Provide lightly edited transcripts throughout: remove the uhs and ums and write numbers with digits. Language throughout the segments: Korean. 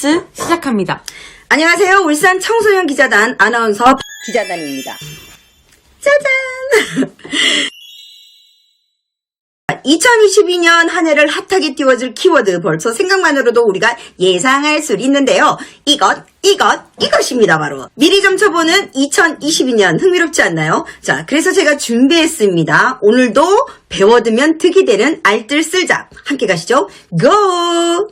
뉴스 시작합니다. 안녕하세요. 울산 청소년 기자단 아나운서 기자단입니다. 짜잔! 2022년 한 해를 핫하게 띄워줄 키워드 벌써 생각만으로도 우리가 예상할 수 있는데요. 이것입니다. 바로 미리 점쳐보는 2022년 흥미롭지 않나요? 자, 그래서 제가 준비했습니다. 오늘도 배워두면 득이 되는 알뜰쓸잡 함께 가시죠. 고!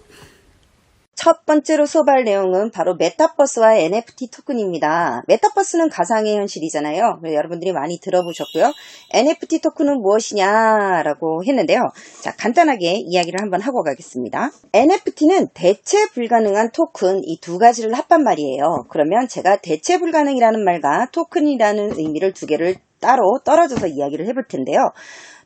첫 번째로 수업할 내용은 바로 메타버스와 NFT 토큰입니다. 메타버스는 가상의 현실이잖아요. 여러분들이 많이 들어보셨고요. NFT 토큰은 무엇이냐라고 했는데요. 자, 간단하게 이야기를 한번 하고 가겠습니다. NFT는 대체 불가능한 토큰, 이 두 가지를 합한 말이에요. 그러면 제가 대체 불가능이라는 말과 토큰이라는 의미를 두 개를 따로 떨어져서 이야기를 해볼 텐데요.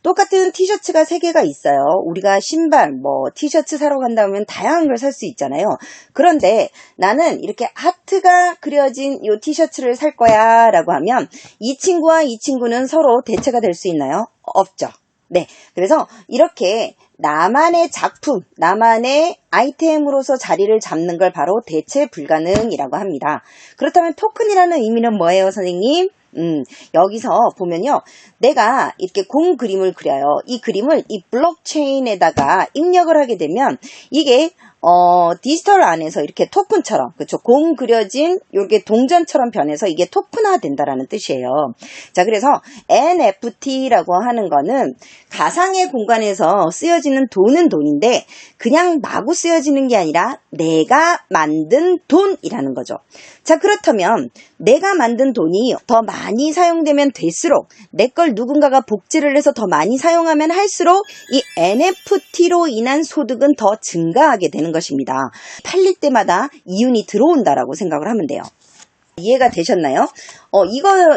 똑같은 티셔츠가 3개가 있어요. 우리가 신발, 티셔츠 사러 간다면 다양한 걸 살 수 있잖아요. 그런데 나는 이렇게 하트가 그려진 이 티셔츠를 살 거야 라고 하면 이 친구와 이 친구는 서로 대체가 될 수 있나요? 없죠. 네. 그래서 이렇게 나만의 작품, 나만의 아이템으로서 자리를 잡는 걸 바로 대체 불가능이라고 합니다. 그렇다면 토큰이라는 의미는 뭐예요, 선생님? 여기서 보면요. 내가 이렇게 공 그림을 그려요. 이 그림을 이 블록체인에다가 입력을 하게 되면 이게 디지털 안에서 이렇게 토큰처럼, 그렇죠? 공 그려진 요게 동전처럼 변해서 이게 토큰화 된다라는 뜻이에요. 자, 그래서 NFT라고 하는 거는 가상의 공간에서 쓰여지는 돈은 돈인데 그냥 마구 쓰여지는 게 아니라 내가 만든 돈이라는 거죠. 자, 그렇다면 내가 만든 돈이 더 많이 사용되면 될수록 내 걸 누군가가 복제를 해서 더 많이 사용하면 할수록 이 NFT로 인한 소득은 더 증가하게 되는 것입니다. 팔릴 때마다 이윤이 들어온다라고 생각을 하면 돼요. 이해가 되셨나요?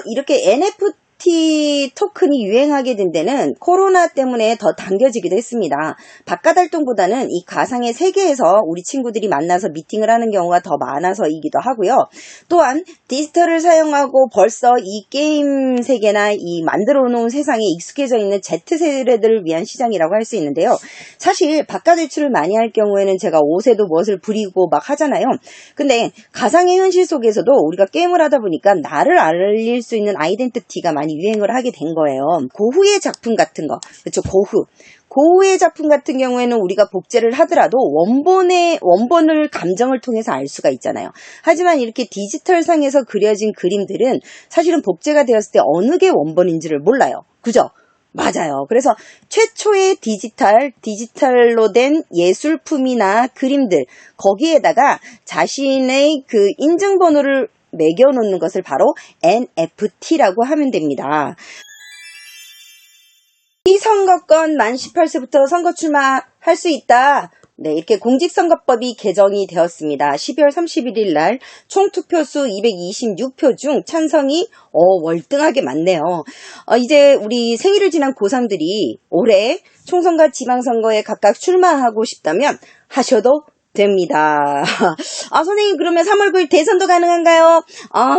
이렇게 NFT 토큰이 유행하게 된 데는 코로나 때문에 더 당겨지기도 했습니다. 바깥 활동보다는 이 가상의 세계에서 우리 친구들이 만나서 미팅을 하는 경우가 더 많아서이기도 하고요. 또한 디지털을 사용하고 벌써 이 게임 세계나 이 만들어 놓은 세상에 익숙해져 있는 Z세대들을 위한 시장이라고 할 수 있는데요. 사실 바깥 외출을 많이 할 경우에는 제가 옷에도 멋을 부리고 막 하잖아요. 근데 가상의 현실 속에서도 우리가 게임을 하다 보니까 나를 알릴 수 있는 아이덴티티가 많이 유행을 하게 된 거예요. 고흐의 작품 같은 거, 그렇죠? 고흐의 작품 같은 경우에는 우리가 복제를 하더라도 원본을 감정을 통해서 알 수가 있잖아요. 하지만 이렇게 디지털 상에서 그려진 그림들은 사실은 복제가 되었을 때 어느 게 원본인지를 몰라요. 그죠? 맞아요. 그래서 최초의 디지털로 된 예술품이나 그림들, 거기에다가 자신의 그 인증번호를 매겨놓는 것을 바로 NFT라고 하면 됩니다. 이 선거권 만 18세부터 선거 출마할 수 있다. 네, 이렇게 공직선거법이 개정이 되었습니다. 12월 31일 날 총 투표수 226표 중 찬성이 월등하게 많네요. 이제 우리 생일을 지난 고3들이 올해 총선과 지방선거에 각각 출마하고 싶다면 하셔도 됩니다. 선생님, 그러면 3월 9일 대선도 가능한가요?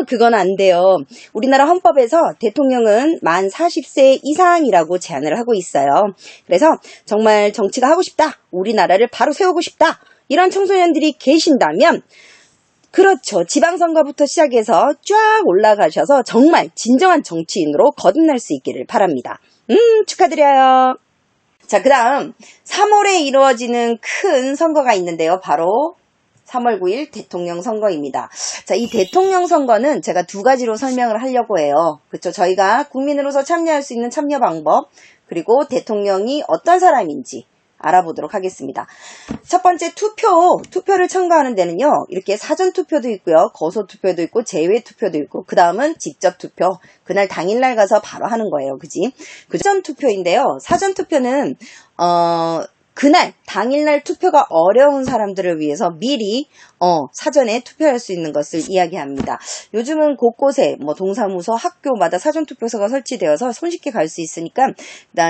그건 안 돼요. 우리나라 헌법에서 대통령은 만 40세 이상이라고 제한을 하고 있어요. 그래서 정말 정치가 하고 싶다, 우리나라를 바로 세우고 싶다, 이런 청소년들이 계신다면, 그렇죠. 지방선거부터 시작해서 쫙 올라가셔서 정말 진정한 정치인으로 거듭날 수 있기를 바랍니다. 축하드려요. 자, 그 다음 3월에 이루어지는 큰 선거가 있는데요. 바로 3월 9일 대통령 선거입니다. 자, 이 대통령 선거는 제가 두 가지로 설명을 하려고 해요. 그렇죠? 저희가 국민으로서 참여할 수 있는 참여 방법, 그리고 대통령이 어떤 사람인지 알아보도록 하겠습니다. 첫 번째, 투표를 청구하는 데는요, 이렇게 사전투표도 있고요, 거소투표도 있고, 제외투표도 있고, 그 다음은 직접투표, 그날 당일날 가서 바로 하는 거예요. 그지? 사전투표인데요, 사전투표는 그날 당일날 투표가 어려운 사람들을 위해서 미리 사전에 투표할 수 있는 것을 이야기합니다. 요즘은 곳곳에 동사무소, 학교마다 사전투표소가 설치되어서 손쉽게 갈 수 있으니까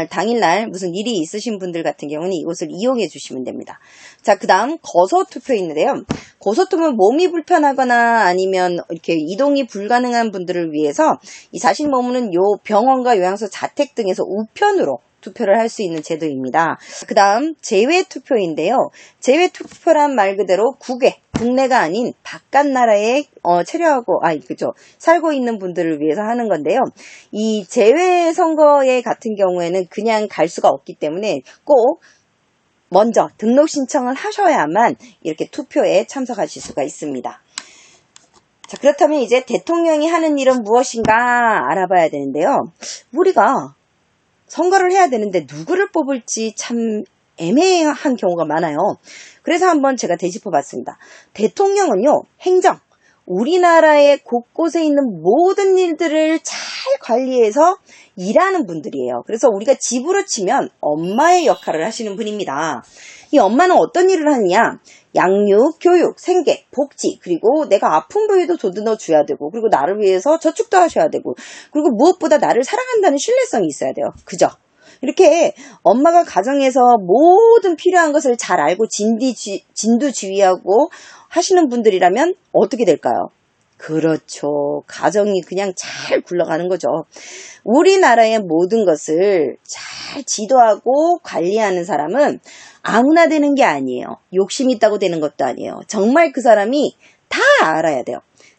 당일날 무슨 일이 있으신 분들 같은 경우는 이곳을 이용해 주시면 됩니다. 자, 그 다음 거소투표 있는데요. 거소투표는 몸이 불편하거나 아니면 이렇게 이동이 불가능한 분들을 위해서 이 자신 머무는 요 병원과 요양소, 자택 등에서 우편으로 투표를 할 수 있는 제도입니다. 그 다음 제외투표인데요. 제외투표란 말 그대로 국외, 국내가 아닌 바깥 나라에 체류하고 그죠, 살고 있는 분들을 위해서 하는 건데요. 이 재외 선거에 같은 경우에는 그냥 갈 수가 없기 때문에 꼭 먼저 등록 신청을 하셔야만 이렇게 투표에 참석하실 수가 있습니다. 자, 그렇다면 이제 대통령이 하는 일은 무엇인가 알아봐야 되는데요. 우리가 선거를 해야 되는데 누구를 뽑을지 참 애매한 경우가 많아요. 그래서 한번 제가 되짚어 봤습니다. 대통령은요, 행정, 우리나라의 곳곳에 있는 모든 일들을 잘 관리해서 일하는 분들이에요. 그래서 우리가 집으로 치면 엄마의 역할을 하시는 분입니다. 이 엄마는 어떤 일을 하느냐? 양육, 교육, 생계, 복지, 그리고 내가 아픈 부위도 도드너 줘야 되고, 그리고 나를 위해서 저축도 하셔야 되고, 그리고 무엇보다 나를 사랑한다는 신뢰성이 있어야 돼요. 그죠? 이렇게 엄마가 가정에서 모든 필요한 것을 잘 알고 진두지휘하고 하시는 분들이라면 어떻게 될까요? 그렇죠. 가정이 그냥 잘 굴러가는 거죠. 우리나라의 모든 것을 잘 지도하고 관리하는 사람은 아무나 되는 게 아니에요. 욕심 있다고 되는 것도 아니에요. 정말 그 사람이 다 알아야 돼요.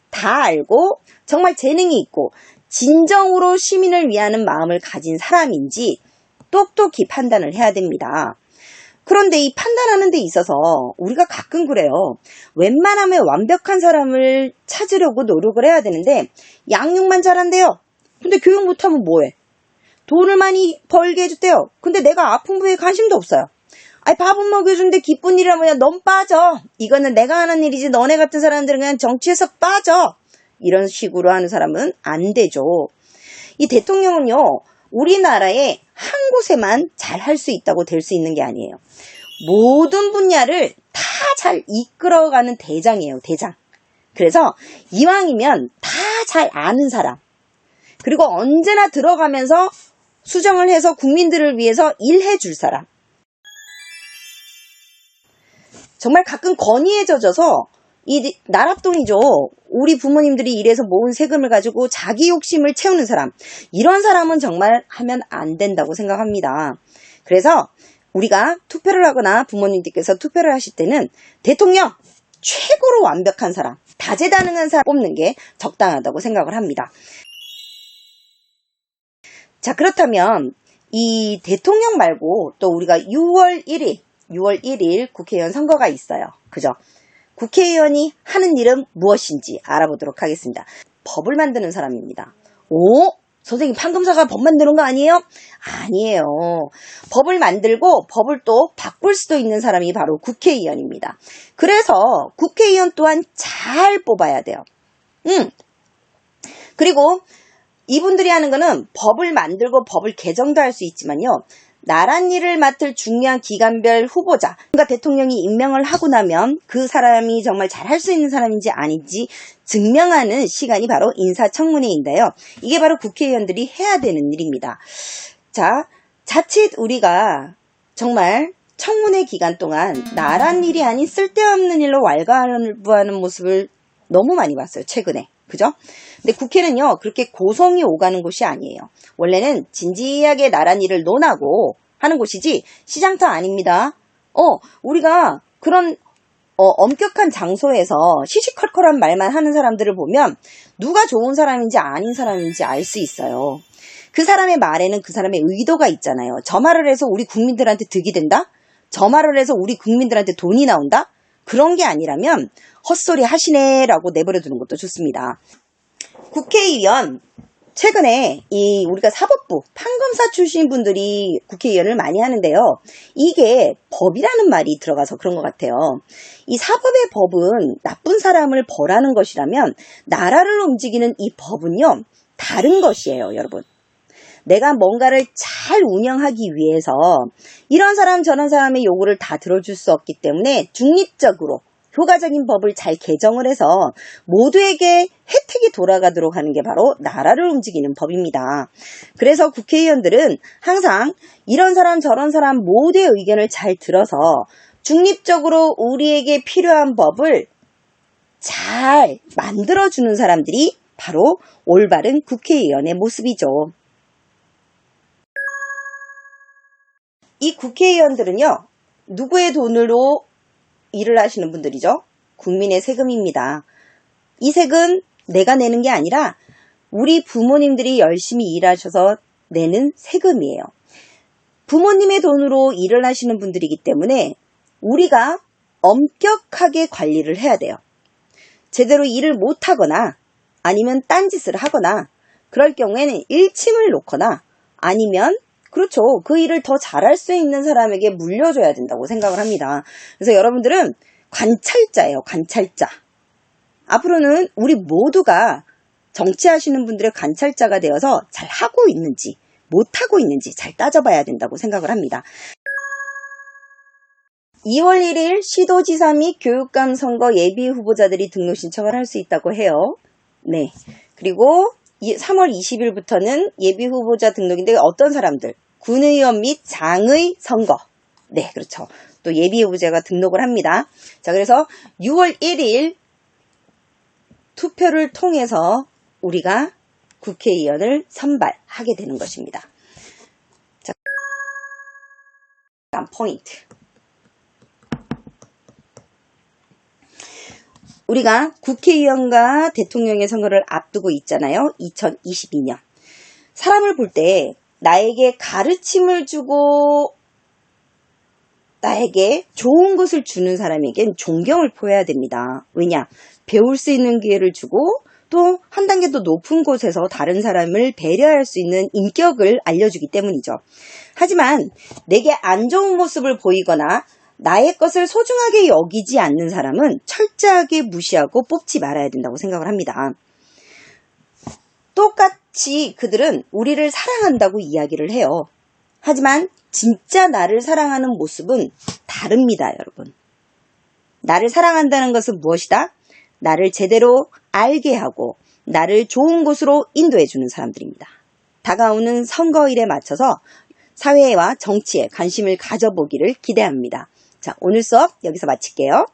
다 알고 정말 재능이 있고 진정으로 시민을 위하는 마음을 가진 사람인지 똑똑히 판단을 해야 됩니다. 그런데 이 판단하는 데 있어서 우리가 가끔 그래요. 웬만하면 완벽한 사람을 찾으려고 노력을 해야 되는데 양육만 잘한대요. 근데 교육 못하면 뭐해? 돈을 많이 벌게 해줬대요. 근데 내가 아픈 부위에 관심도 없어요. 아니, 밥은 먹여주는데 기쁜 일이라 뭐냐? 넌 빠져. 이거는 내가 하는 일이지 너네 같은 사람들은 그냥 정치에서 빠져. 이런 식으로 하는 사람은 안 되죠. 이 대통령은요, 우리나라의 한 곳에만 잘 할 수 있다고 될 수 있는 게 아니에요. 모든 분야를 다 잘 이끌어가는 대장이에요, 대장. 그래서 이왕이면 다 잘 아는 사람, 그리고 언제나 들어가면서 수정을 해서 국민들을 위해서 일해 줄 사람. 정말 가끔 건의에 젖어서 이 나랏돈이죠. 우리 부모님들이 일해서 모은 세금을 가지고 자기 욕심을 채우는 사람. 이런 사람은 정말 하면 안 된다고 생각합니다. 그래서 우리가 투표를 하거나 부모님들께서 투표를 하실 때는 대통령, 최고로 완벽한 사람, 다재다능한 사람 뽑는 게 적당하다고 생각을 합니다. 자, 그렇다면 이 대통령 말고 또 우리가 6월 1일 국회의원 선거가 있어요. 그죠? 국회의원이 하는 일은 무엇인지 알아보도록 하겠습니다. 법을 만드는 사람입니다. 오? 선생님, 판검사가 법 만드는 거 아니에요? 아니에요. 법을 만들고 법을 또 바꿀 수도 있는 사람이 바로 국회의원입니다. 그래서 국회의원 또한 잘 뽑아야 돼요. 그리고 이분들이 하는 거는 법을 만들고 법을 개정도 할 수 있지만요. 나란 일을 맡을 중요한 기관별 후보자, 그러니까 대통령이 임명을 하고 나면 그 사람이 정말 잘할 수 있는 사람인지 아닌지 증명하는 시간이 바로 인사청문회인데요. 이게 바로 국회의원들이 해야 되는 일입니다. 자, 자칫 우리가 정말 청문회 기간 동안 나란 일이 아닌 쓸데없는 일로 왈가왈부하는 모습을 너무 많이 봤어요, 최근에. 그죠? 근데 국회는요, 그렇게 고성이 오가는 곳이 아니에요. 원래는 진지하게 나란 일을 논하고 하는 곳이지 시장터 아닙니다. 우리가 그런 엄격한 장소에서 시시컬컬한 말만 하는 사람들을 보면 누가 좋은 사람인지 아닌 사람인지 알 수 있어요. 그 사람의 말에는 그 사람의 의도가 있잖아요. 저 말을 해서 우리 국민들한테 득이 된다? 저 말을 해서 우리 국민들한테 돈이 나온다? 그런 게 아니라면 헛소리 하시네라고 내버려 두는 것도 좋습니다. 국회의원, 최근에 우리가 사법부, 판검사 출신 분들이 국회의원을 많이 하는데요. 이게 법이라는 말이 들어가서 그런 것 같아요. 이 사법의 법은 나쁜 사람을 벌하는 것이라면 나라를 움직이는 이 법은요, 다른 것이에요, 여러분. 내가 뭔가를 잘 운영하기 위해서 이런 사람 저런 사람의 요구를 다 들어줄 수 없기 때문에 중립적으로 효과적인 법을 잘 개정을 해서 모두에게 혜택이 돌아가도록 하는 게 바로 나라를 움직이는 법입니다. 그래서 국회의원들은 항상 이런 사람 저런 사람 모두의 의견을 잘 들어서 중립적으로 우리에게 필요한 법을 잘 만들어주는 사람들이 바로 올바른 국회의원의 모습이죠. 이 국회의원들은요, 누구의 돈으로 일을 하시는 분들이죠? 국민의 세금입니다. 이 세금 내가 내는 게 아니라 우리 부모님들이 열심히 일하셔서 내는 세금이에요. 부모님의 돈으로 일을 하시는 분들이기 때문에 우리가 엄격하게 관리를 해야 돼요. 제대로 일을 못하거나 아니면 딴짓을 하거나 그럴 경우에는 일침을 놓거나 아니면 그렇죠. 그 일을 더 잘할 수 있는 사람에게 물려줘야 된다고 생각을 합니다. 그래서 여러분들은 관찰자예요. 관찰자. 앞으로는 우리 모두가 정치하시는 분들의 관찰자가 되어서 잘 하고 있는지 못하고 있는지 잘 따져봐야 된다고 생각을 합니다. 2월 1일 시도지사 및 교육감 선거 예비 후보자들이 등록 신청을 할 수 있다고 해요. 네. 그리고 3월 20일부터는 예비 후보자 등록인데 어떤 사람들? 군의원 및 장의 선거. 네, 그렇죠. 또 예비 후보자가 등록을 합니다. 자, 그래서 6월 1일 투표를 통해서 우리가 국회의원을 선발하게 되는 것입니다. 자, 포인트. 우리가 국회의원과 대통령의 선거를 앞두고 있잖아요. 2022년. 사람을 볼 때 나에게 가르침을 주고 나에게 좋은 것을 주는 사람에겐 존경을 표해야 됩니다. 왜냐? 배울 수 있는 기회를 주고 또 한 단계 더 높은 곳에서 다른 사람을 배려할 수 있는 인격을 알려주기 때문이죠. 하지만 내게 안 좋은 모습을 보이거나 나의 것을 소중하게 여기지 않는 사람은 철저하게 무시하고 뽑지 말아야 된다고 생각을 합니다. 똑같이 그들은 우리를 사랑한다고 이야기를 해요. 하지만 진짜 나를 사랑하는 모습은 다릅니다, 여러분. 나를 사랑한다는 것은 무엇이다? 나를 제대로 알게 하고 나를 좋은 곳으로 인도해주는 사람들입니다. 다가오는 선거일에 맞춰서 사회와 정치에 관심을 가져보기를 기대합니다. 자, 오늘 수업 여기서 마칠게요.